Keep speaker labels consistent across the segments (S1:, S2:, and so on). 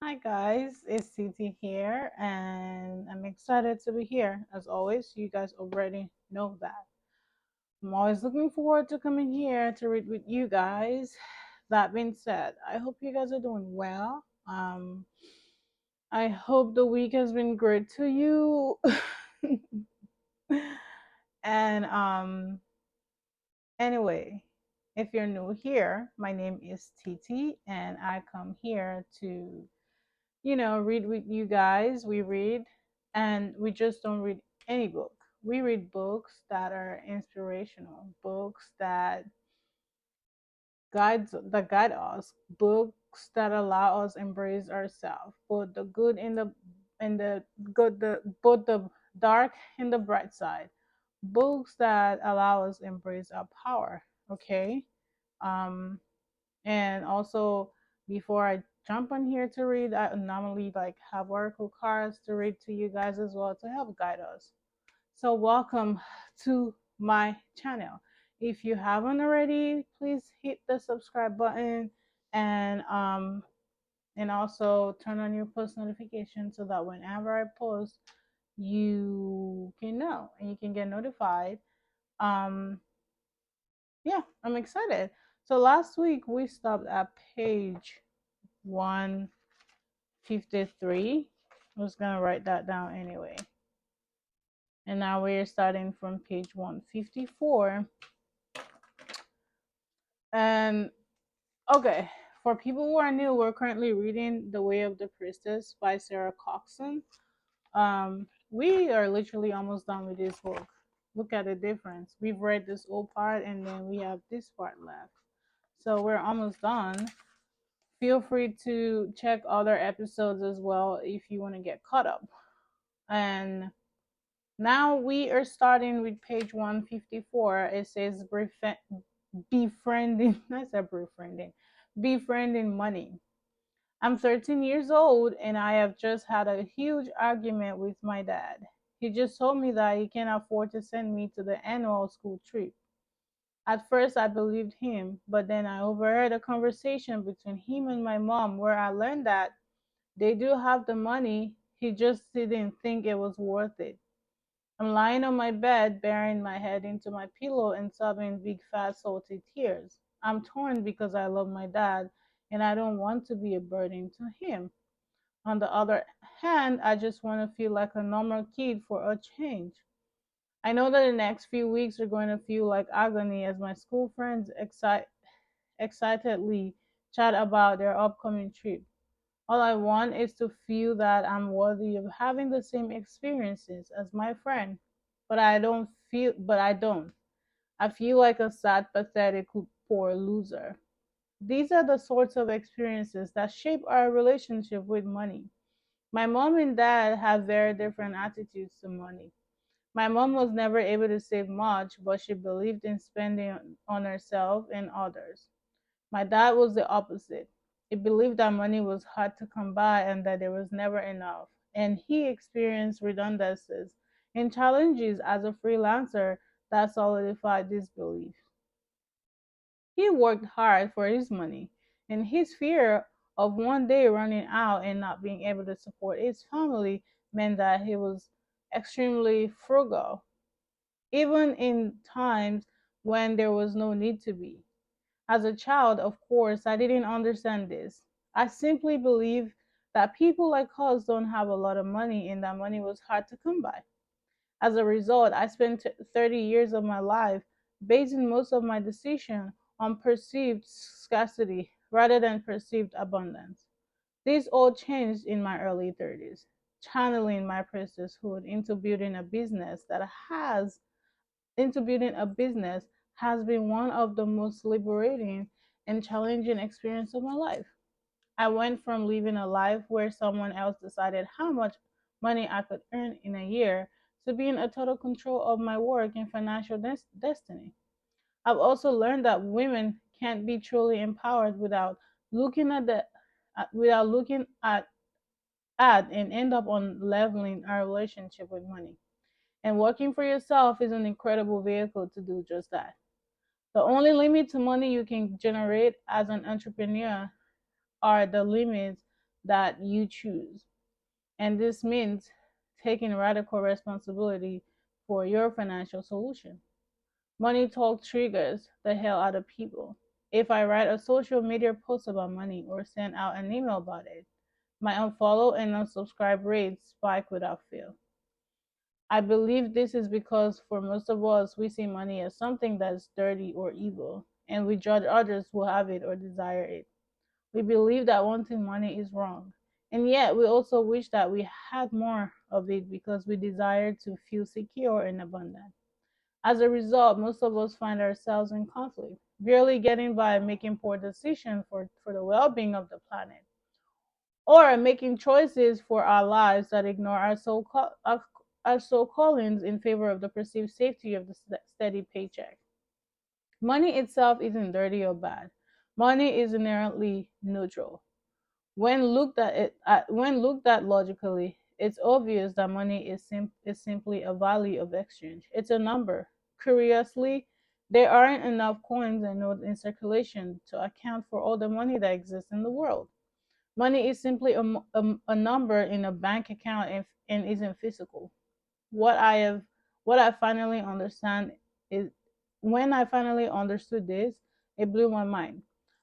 S1: Hi guys, it's Titi here, and I'm excited to be here. As always, you guys already know that. I'm always looking forward to coming here to read with you guys. That being said, I hope you guys are doing well. I hope the week has been great to you. and anyway, if you're new here, my name is Titi, and I come here to read with you guys. We read, and we just don't read any book. We read books that are inspirational, books that guide us, books that allow us embrace ourselves, both the good and the good, the both the dark and the bright side. Books that allow us embrace our power. Okay. Um, and also, before I jump on here to read, I normally like have oracle cards to read to you guys as well to help guide us. So welcome to my channel. If you haven't already, please hit the subscribe button and also turn on your post notifications so that whenever I post, you can know and you can get notified. Um, yeah, I'm excited. So last week we stopped at page 153. I was gonna write that down anyway. And now we're starting from page 154. And okay, for people who are new, we're currently reading The Way of the Priestess by Sarah Coxon. We are literally almost done with this book. Look at the difference. We've read this whole part and then we have this part left. So we're almost done. Feel free to check other episodes as well if you want to get caught up. And now we are starting with page 154. It says befriending. I said befriending money. I'm 13 years old and I have just had a huge argument with my dad. He just told me that he can't afford to send me to the annual school trip. At first, I believed him, but then I overheard a conversation between him and my mom where I learned that they do have the money, he just didn't think it was worth it. I'm lying on my bed, burying my head into my pillow and sobbing big fat salty tears. I'm torn because I love my dad and I don't want to be a burden to him. On the other hand, I just want to feel like a normal kid for a change. I know that the next few weeks are going to feel like agony as my school friends excitedly chat about their upcoming trip. All I want is to feel that I'm worthy of having the same experiences as my friend. But I don't. I feel like a sad, pathetic, poor loser. These are the sorts of experiences that shape our relationship with money. My mom and dad have very different attitudes to money. My mom was never able to save much, but she believed in spending on herself and others. My dad was the opposite. He believed that money was hard to come by and that there was never enough. And he experienced redundancies and challenges as a freelancer that solidified this belief. He worked hard for his money, and his fear of one day running out and not being able to support his family meant that he was extremely frugal, even in times when there was no need to be. As a child, of course, I didn't understand this. I simply believed that people like us don't have a lot of money and that money was hard to come by. As a result, I spent 30 years of my life basing most of my decision on perceived scarcity rather than perceived abundance. This all changed in my early 30s, channeling my priestesshood into building a business has been one of the most liberating and challenging experiences of my life. I went from living a life where someone else decided how much money I could earn in a year to being in total control of my work and financial destiny. I've also learned that women can't be truly empowered looking at the without looking at and end up on leveling our relationship with money. And working for yourself is an incredible vehicle to do just that. The only limit to money you can generate as an entrepreneur are the limits that you choose. And this means taking radical responsibility for your financial solution. Money talk triggers the hell out of people. If I write a social media post about money or send out an email about it, my unfollow and unsubscribe rates spike without fail. I believe this is because for most of us, we see money as something that's dirty or evil, and we judge others who have it or desire it. We believe that wanting money is wrong, and yet we also wish that we had more of it because we desire to feel secure and abundant. As a result, most of us find ourselves in conflict, barely getting by, making poor decisions for the well being of the planet, or making choices for our lives that ignore our soul callings in favor of the perceived safety of the steady paycheck. Money itself isn't dirty or bad. Money is inherently neutral. When looked at logically, it's obvious that money is simply a value of exchange. It's a number. Curiously, there aren't enough coins and notes in circulation to account for all the money that exists in the world. Money is simply a number in a bank account and isn't physical. What I have, what I finally understand is when I finally understood this, it blew my mind.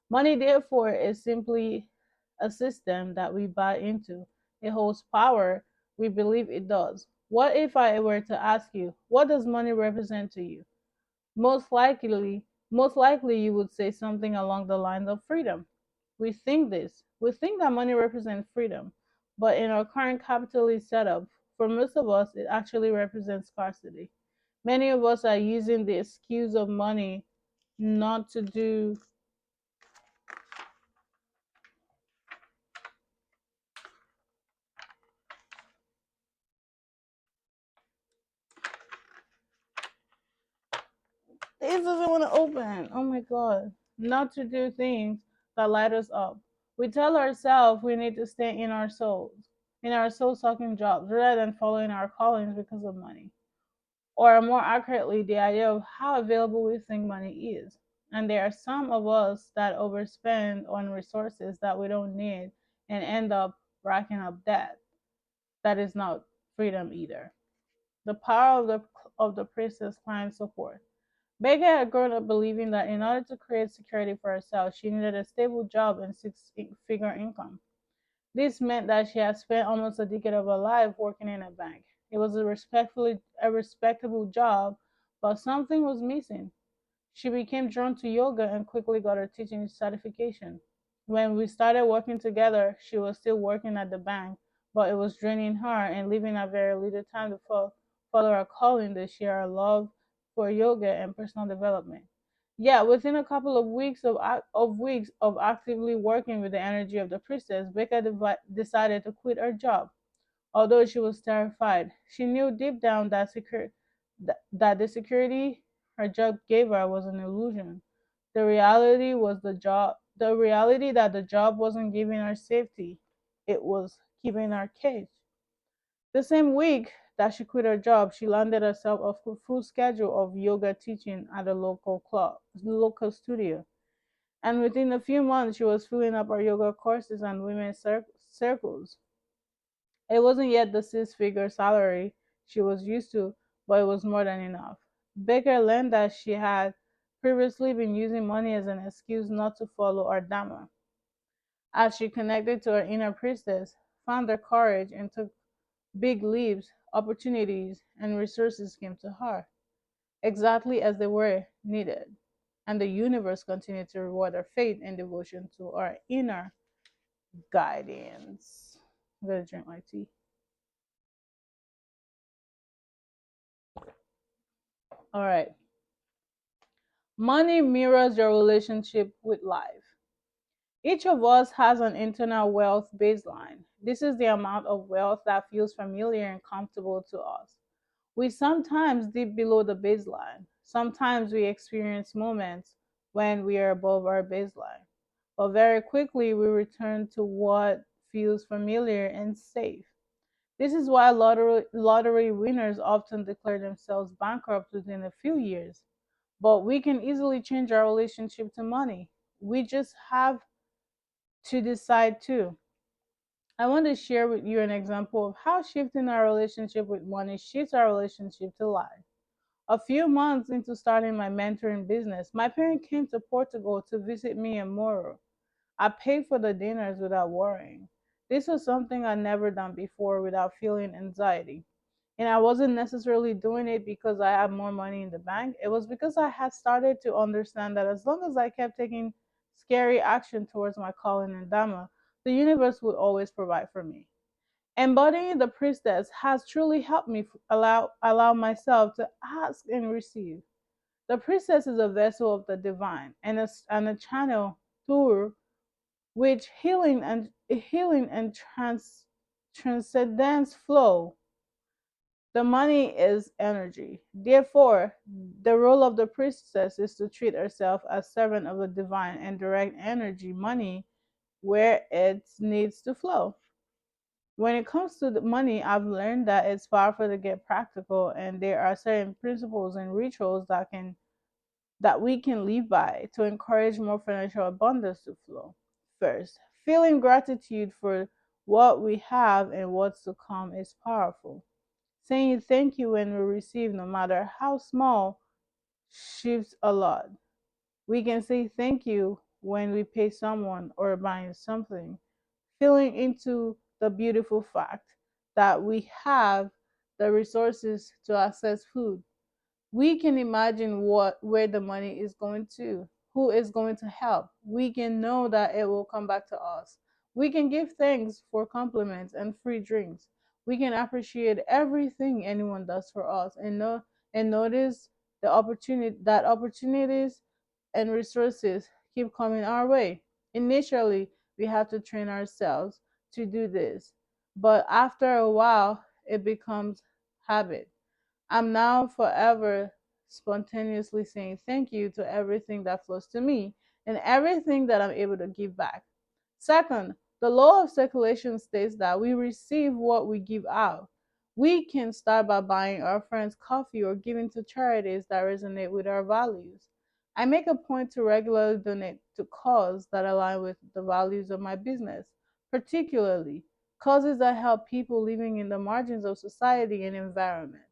S1: Money, therefore, is simply a system that we buy into. It holds power. We believe it does. What if I were to ask you, what does money represent to you? Most likely you would say something along the lines of freedom. We think this. We think that money represents freedom. But in our current capitalist setup, for most of us, it actually represents scarcity. Many of us are using the excuse of money not to do. This doesn't want to open. Oh my God. Not to do things that light us up. We tell ourselves we need to stay in our soul sucking jobs, rather than following our callings because of money. Or more accurately, the idea of how available we think money is. And there are some of us that overspend on resources that we don't need and end up racking up debt. That is not freedom either. The power of the priestess client support. Becca had grown up believing that in order to create security for herself, she needed a stable job and six-figure income. This meant that she had spent almost a decade of her life working in a bank. It was a respectable job, but something was missing. She became drawn to yoga and quickly got her teaching certification. When we started working together, she was still working at the bank, but it was draining her and leaving her very little time to follow her calling to share her love for yoga and personal development. Yet, within a couple of weeks of actively working with the energy of the priestess, Becca decided to quit her job. Although she was terrified, she knew deep down that the security her job gave her was an illusion. The reality that the job wasn't giving her safety, it was keeping her caged. The same week that she quit her job, she landed herself a full schedule of yoga teaching at a local studio. And within a few months, she was filling up her yoga courses and women's circles. It wasn't yet the six-figure salary she was used to, but it was more than enough. Baker learned that she had previously been using money as an excuse not to follow her Dharma. As she connected to her inner priestess, found her courage, and took big leaps, opportunities and resources came to her, exactly as they were needed. And the universe continued to reward her faith and devotion to our inner guidance. I'm gonna drink my tea. All right. Money mirrors your relationship with life. Each of us has an internal wealth baseline. This is the amount of wealth that feels familiar and comfortable to us. We sometimes dip below the baseline. Sometimes we experience moments when we are above our baseline. But very quickly we return to what feels familiar and safe. This is why lottery winners often declare themselves bankrupt within a few years. But we can easily change our relationship to money. We just have to decide to. I want to share with you an example of how shifting our relationship with money shifts our relationship to life. A few months into starting my mentoring business, my parent came to Portugal to visit me in Moro. I paid for the dinners without worrying. This was something I'd never done before without feeling anxiety. And I wasn't necessarily doing it because I had more money in the bank. It was because I had started to understand that as long as I kept taking scary action towards my calling in Dhamma, the universe would always provide for me. Embodying the priestess has truly helped me allow myself to ask and receive. The priestess is a vessel of the divine and a channel through which healing and transcendence flow. The money is energy. Therefore, the role of the priestess is to treat herself as servant of the divine and direct energy, money, where it needs to flow. When it comes to the money, I've learned that it's powerful to get practical, and there are certain principles and rituals that we can live by to encourage more financial abundance to flow. First, feeling gratitude for what we have and what's to come is powerful. Saying thank you when we receive, no matter how small, shifts a lot. We can say thank you when we pay someone or buying something, feeling into the beautiful fact that we have the resources to access food. We can imagine what where the money is going to, who is going to help. We can know that it will come back to us. We can give thanks for compliments and free drinks. We can appreciate everything anyone does for us and notice the opportunities and resources keep coming our way. Initially, we have to train ourselves to do this, but after a while, it becomes habit. I'm now forever spontaneously saying thank you to everything that flows to me and everything that I'm able to give back. Second, the law of circulation states that we receive what we give out. We can start by buying our friends coffee or giving to charities that resonate with our values. I make a point to regularly donate to causes that align with the values of my business, particularly causes that help people living in the margins of society and environment.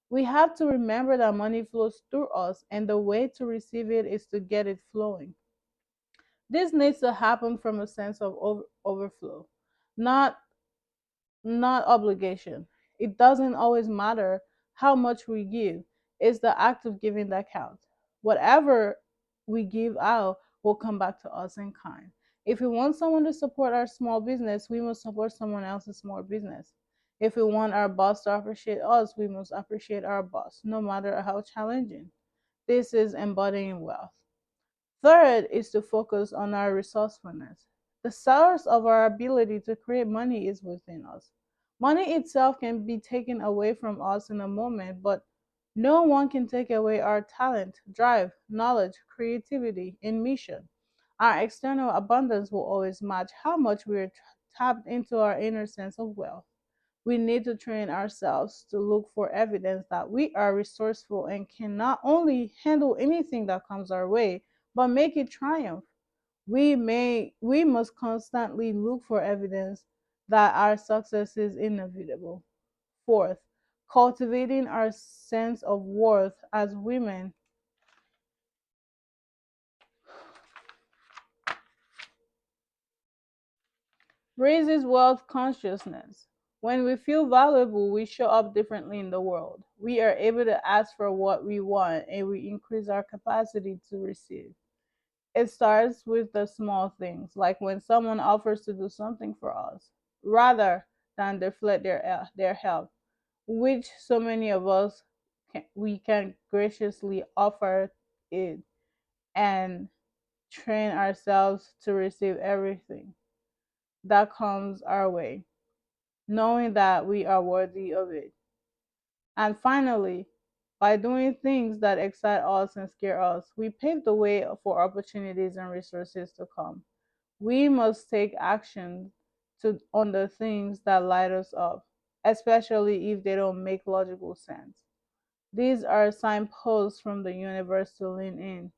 S1: We have to remember that money flows through us, and the way to receive it is to get it flowing. This needs to happen from a sense of overflow, not not obligation. It doesn't always matter how much we give. It's the act of giving that counts. Whatever we give out will come back to us in kind. If we want someone to support our small business, we must support someone else's small business. If we want our boss to appreciate us, we must appreciate our boss, no matter how challenging. This is embodying wealth. Third is to focus on our resourcefulness. The source of our ability to create money is within us. Money itself can be taken away from us in a moment, but no one can take away our talent, drive, knowledge, creativity, and mission. Our external abundance will always match how much we are tapped into our inner sense of wealth. We need to train ourselves to look for evidence that we are resourceful and can not only handle anything that comes our way, but make it triumph. We must constantly look for evidence that our success is inevitable. Fourth, cultivating our sense of worth as women raises wealth consciousness. When we feel valuable, we show up differently in the world. We are able to ask for what we want and we increase our capacity to receive. It starts with the small things, like when someone offers to do something for us, rather than deflect their help, which so many of us we can graciously offer it and train ourselves to receive everything that comes our way, knowing that we are worthy of it. And finally, by doing things that excite us and scare us, we pave the way for opportunities and resources to come. We must take action on the things that light us up, especially if they don't make logical sense. These are signposts from the universe to lean in.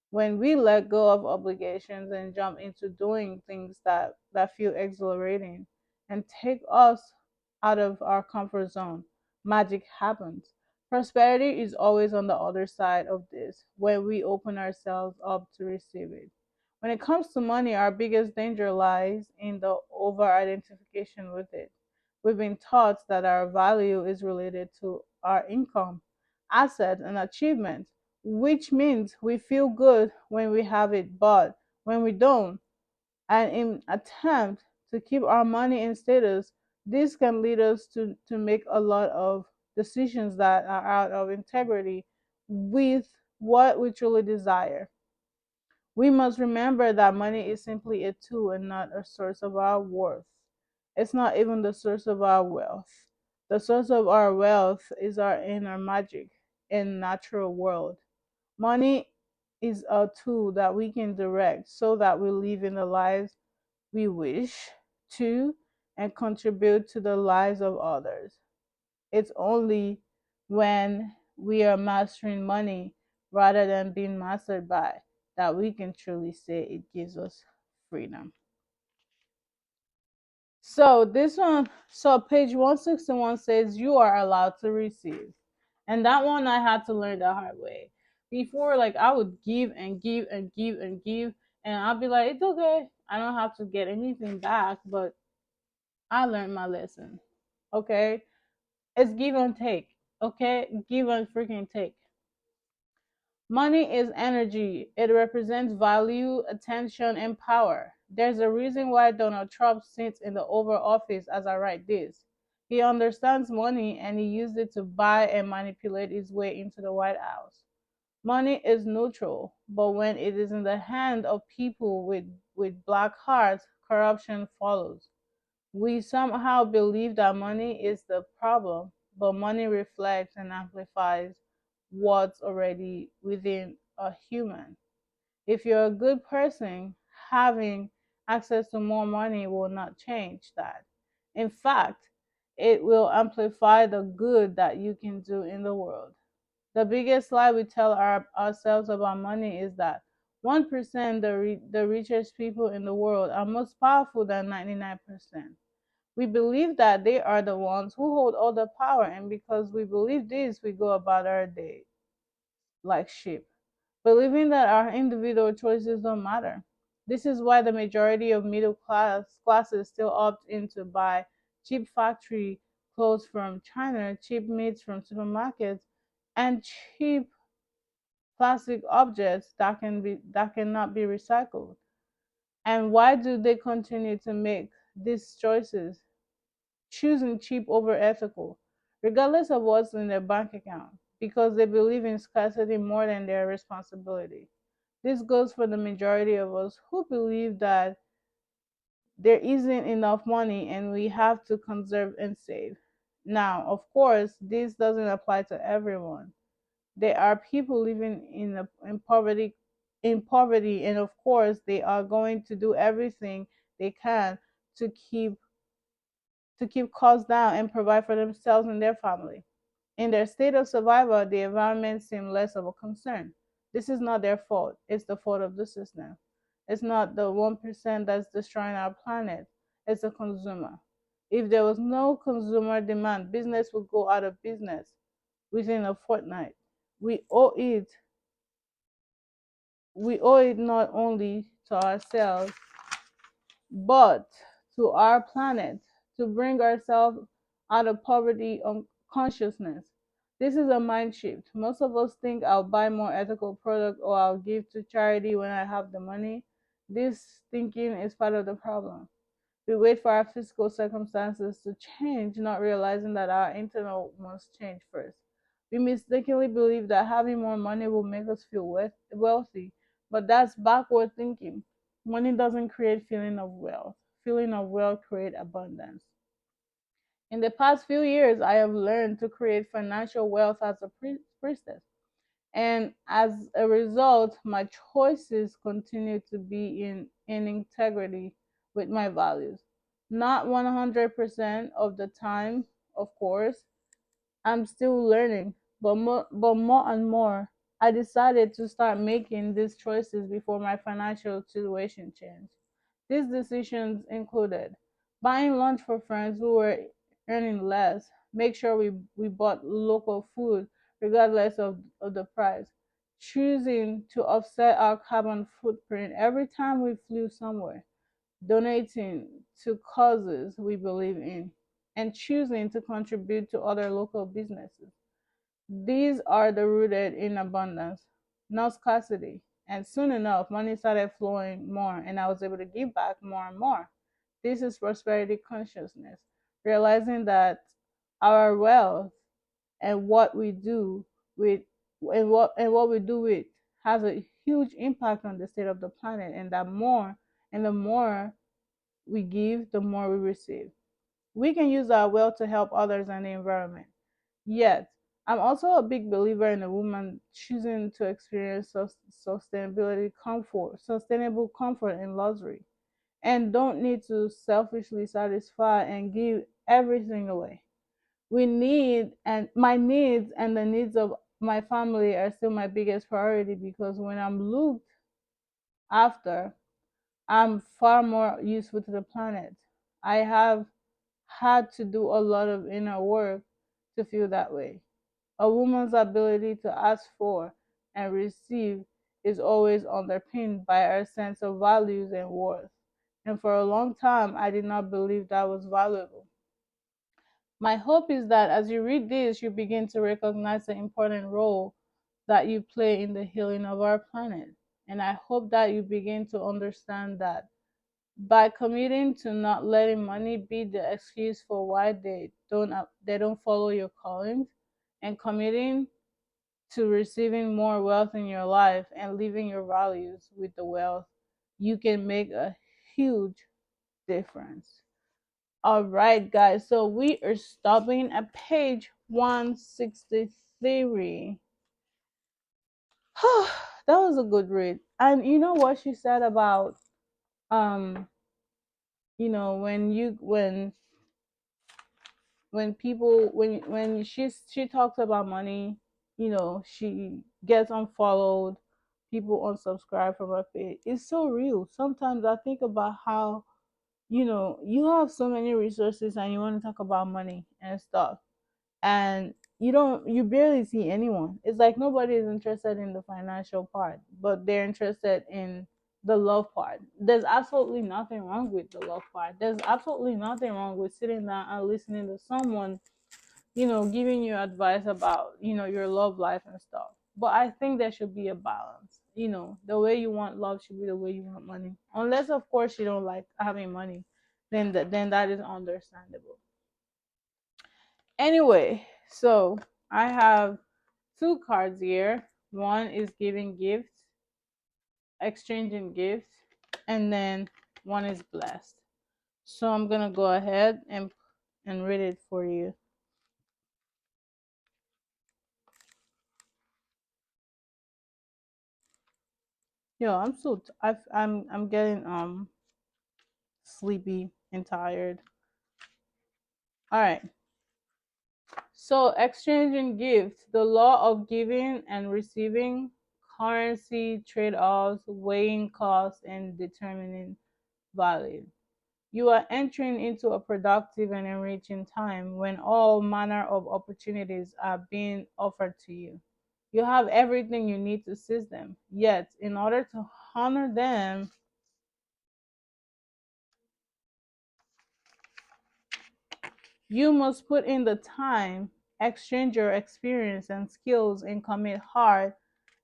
S1: When we let go of obligations and jump into doing things that feel exhilarating, and take us out of our comfort zone, magic happens. Prosperity is always on the other side of this, when we open ourselves up to receive it. When it comes to money, our biggest danger lies in the over identification with it. We've been taught that our value is related to our income, assets, and achievements, which means we feel good when we have it, but when we don't, and in attempt to keep our money in status, this can lead us to make a lot of decisions that are out of integrity with what we truly desire. We must remember that money is simply a tool and not a source of our worth. It's not even the source of our wealth. The source of our wealth is our inner magic and natural world. Money is a tool that we can direct so that we live in the lives we wish to and contribute to the lives of others. It's only when we are mastering money rather than being mastered by that we can truly say it gives us freedom. So this one, so page 161 says you are allowed to receive. And that one I had to learn the hard way. Before, like, I would give and give and give and give, and I'd be like, it's okay. I don't have to get anything back, but I learned my lesson. Okay? It's give and take. Okay? Give and freaking take. Money is energy. It represents value, attention, and power. There's a reason why Donald Trump sits in the Oval Office as I write this. He understands money and he used it to buy and manipulate his way into the White House. Money is neutral, but when it is in the hand of people with black hearts, corruption follows. We somehow believe that money is the problem, but money reflects and amplifies what's already within a human. If you're a good person, having access to more money will not change that. In fact, it will amplify the good that you can do in the world. The biggest lie we tell ourselves about money is that 1% the richest people in the world are most powerful than 99%. We believe that they are the ones who hold all the power, and because we believe this, we go about our day like sheep, believing that our individual choices don't matter. This is why the majority of classes still opt in to buy cheap factory clothes from China, cheap meats from supermarkets, and cheap plastic objects that cannot be recycled. And why do they continue to make these choices, choosing cheap over ethical, regardless of what's in their bank account, because they believe in scarcity more than their responsibility. This goes for the majority of us who believe that there isn't enough money and we have to conserve and save. Now, of course, this doesn't apply to everyone. There are people living in poverty, and of course, they are going to do everything they can to keep costs down and provide for themselves and their family. In their state of survival, the environment seems less of a concern. This is not their fault, it's the fault of the system. It's not the 1% that's destroying our planet, it's the consumer. If there was no consumer demand, business would go out of business within a fortnight. We owe it we owe it not only to ourselves but to our planet, to bring ourselves out of poverty consciousness. This is a mind shift. Most of us think I'll buy more ethical product or I'll give to charity when I have the money. This thinking is part of the problem. We wait for our physical circumstances to change, not realizing that our internal must change first. We mistakenly believe that having more money will make us feel wealthy, but that's backward thinking. Money doesn't create feeling of wealth. Feeling of wealth create abundance. In the past few years, I have learned to create financial wealth as a priestess. And as a result, my choices continue to be in integrity with my values. Not 100% of the time, of course. I'm still learning, but more and more, I decided to start making these choices before my financial situation changed. These decisions included Buying lunch for friends who were earning less. Make sure we bought local food regardless of the price. Choosing to offset our carbon footprint every time we flew somewhere. Donating to causes we believe in. And choosing to contribute to other local businesses. These are the rooted in abundance, not scarcity. And soon enough, money started flowing more, and I was able to give back more and more. This is prosperity consciousness, realizing that our wealth and what we do with what we do with has a huge impact on the state of the planet, and that more and the more we give, the more we receive. We can use our wealth to help others and the environment. Yet, I'm also a big believer in a woman choosing to experience sustainable comfort and luxury, and don't need to selfishly satisfy and give everything away. We need, and my needs and the needs of my family are still my biggest priority, because when I'm looked after, I'm far more useful to the planet. I have had to do a lot of inner work to feel that way. A woman's ability to ask for and receive is always underpinned by her sense of values and worth. And for a long time, I did not believe that was valuable. My hope is that as you read this, you begin to recognize the important role that you play in the healing of our planet. And I hope that you begin to understand that by committing to not letting money be the excuse for why they don't follow your callings, and committing to receiving more wealth in your life and living your values with the wealth, you can make a huge difference. All right, guys. So we are stopping at page 163. That was a good read. And you know what she said about um, when people when she talks about money, she gets unfollowed, people unsubscribe from her page. It's so real. Sometimes I think about how, you have so many resources and you want to talk about money and stuff, and you barely see anyone. It's like nobody is interested in the financial part, but they're interested in the love part. There's absolutely nothing wrong with the love part. There's absolutely nothing wrong with sitting down and listening to someone, giving you advice about, your love life and stuff. But I think there should be a balance. The way you want love should be the way you want money. Unless, of course, you don't like having money, then that is understandable. Anyway, so I have two cards here. One is giving gifts, exchanging gifts, and then one is blessed. So I'm gonna go ahead and read it for you. Yo, I'm getting sleepy and tired. All right. So exchanging gifts, the law of giving and receiving, currency trade-offs, weighing costs, and determining value. You are entering into a productive and enriching time when all manner of opportunities are being offered to you. You have everything you need to seize them. Yet, in order to honor them, you must put in the time, exchange your experience and skills, and commit heart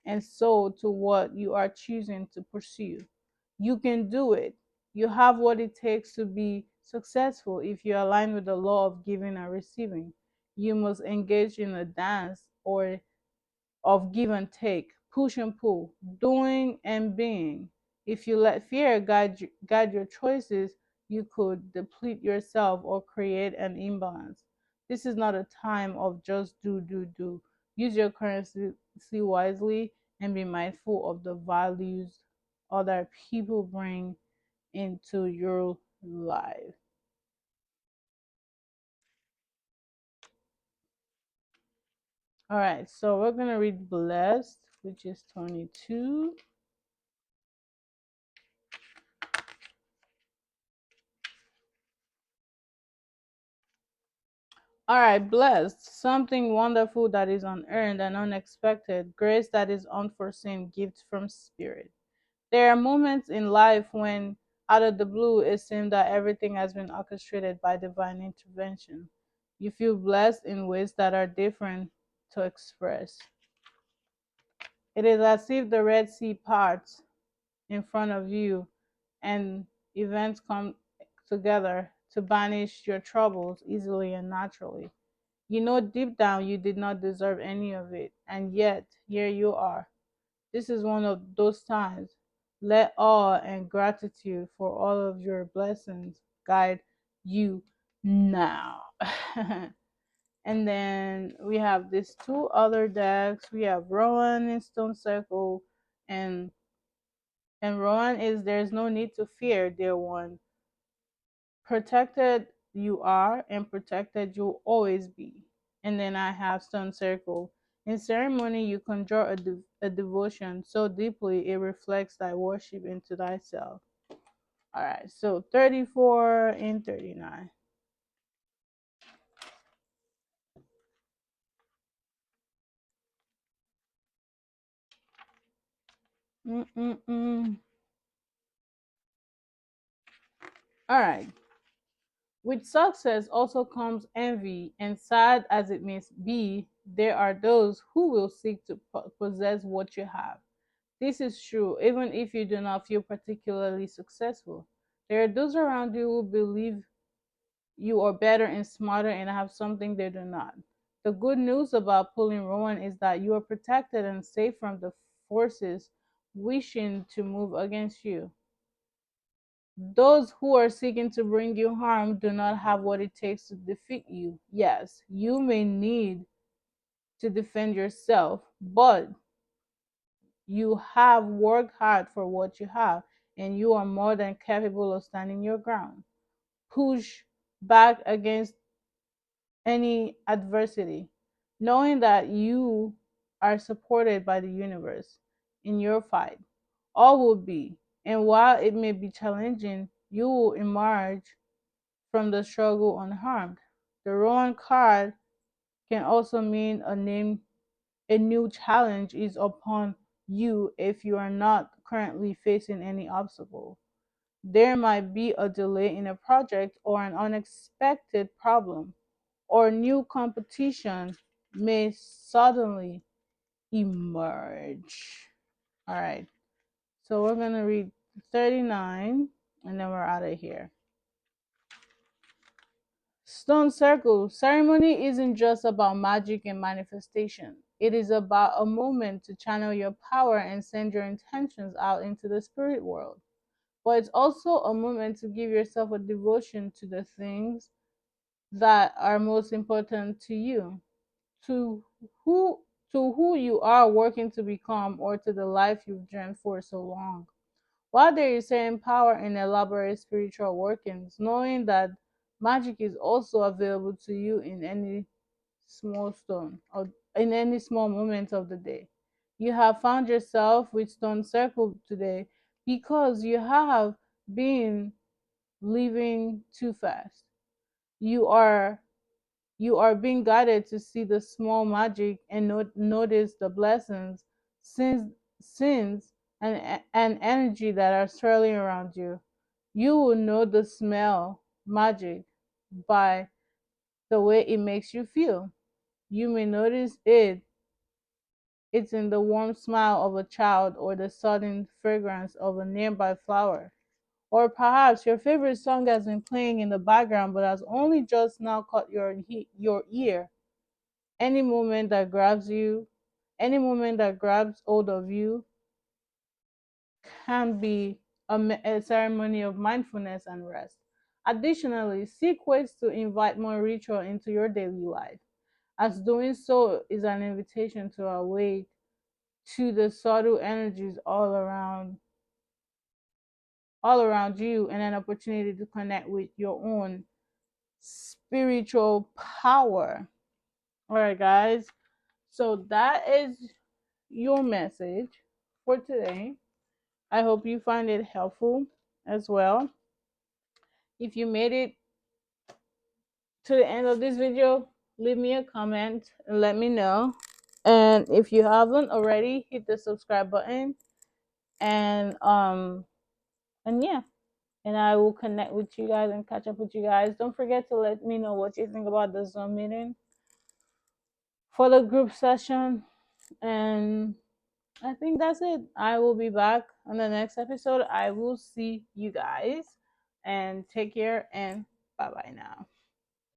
S1: and soul to what you are choosing to pursue. You can do it. You have what it takes to be successful if you align with the law of giving and receiving. You must engage in a dance or of give and take, push and pull, doing and being. If you let fear guide your choices, you could deplete yourself or create an imbalance. This is not a time of just do, do, do. Use your currency wisely and be mindful of the values other people bring into your life. All right, so we're going to read Blessed, which is 22. All right, blessed, something wonderful that is unearned and unexpected, grace that is unforeseen, gift from spirit. There are moments in life when, out of the blue, it seems that everything has been orchestrated by divine intervention. You feel blessed in ways that are different to express. It is as if the Red Sea parts in front of you and events come together to banish your troubles easily and naturally. You know deep down you did not deserve any of it, and yet here you are. This is one of those times. Let awe and gratitude for all of your blessings guide you now. And then we have these two other decks. We have Rowan in Stone Circle, and Rowan is there's no need to fear, dear one. Protected you are, and protected you'll always be. And then I have Stone Circle. In ceremony, you conjure a devotion so deeply it reflects thy worship into thyself. All right, so 34 and 39. Mm-mm-mm. All right. With success also comes envy, and sad as it may be, there are those who will seek to possess what you have. This is true, even if you do not feel particularly successful. There are those around you who believe you are better and smarter and have something they do not. The good news about pulling Rowan is that you are protected and safe from the forces wishing to move against you. Those who are seeking to bring you harm do not have what it takes to defeat you. Yes, you may need to defend yourself, but you have worked hard for what you have, and you are more than capable of standing your ground. Push back against any adversity, knowing that you are supported by the universe in your fight. All will be, and while it may be challenging, you will emerge from the struggle unharmed. The Rowan card can also mean a new challenge is upon you if you are not currently facing any obstacle. There might be a delay in a project or an unexpected problem, or new competition may suddenly emerge. All right, so we're going to read 39 and then we're out of here. Stone Circle ceremony isn't just about magic and manifestation. It is about a moment to channel your power and send your intentions out into the spirit world. But it's also a moment to give yourself a devotion to the things that are most important to you, to who who you are working to become, or to the life you've dreamed for so long. While there is certain power in elaborate spiritual workings, knowing that magic is also available to you in any small stone or in any small moment of the day. You have found yourself with Stone Circle today because you have been living too fast. You are you are being guided to see the small magic and notice the blessings, sins, and energy that are swirling around you. You will know the smell magic by the way it makes you feel. You may notice it's in the warm smile of a child or the sudden fragrance of a nearby flower. Or perhaps your favorite song has been playing in the background but has only just now caught your ear. Any moment that grabs you, any moment that grabs hold of you, can be a ceremony of mindfulness and rest. Additionally, seek ways to invite more ritual into your daily life, as doing so is an invitation to awake to the subtle energies all around you, and an opportunity to connect with your own spiritual power. All right, guys. So that is your message for today. I hope you find it helpful as well. If you made it to the end of this video, leave me a comment and let me know. And if you haven't already, hit the subscribe button. And yeah, and I will connect with you guys and catch up with you guys. Don't forget to let me know what you think about the Zoom meeting for the group session. And I think that's it. I will be back on the next episode. I will see you guys, and take care, and bye bye now.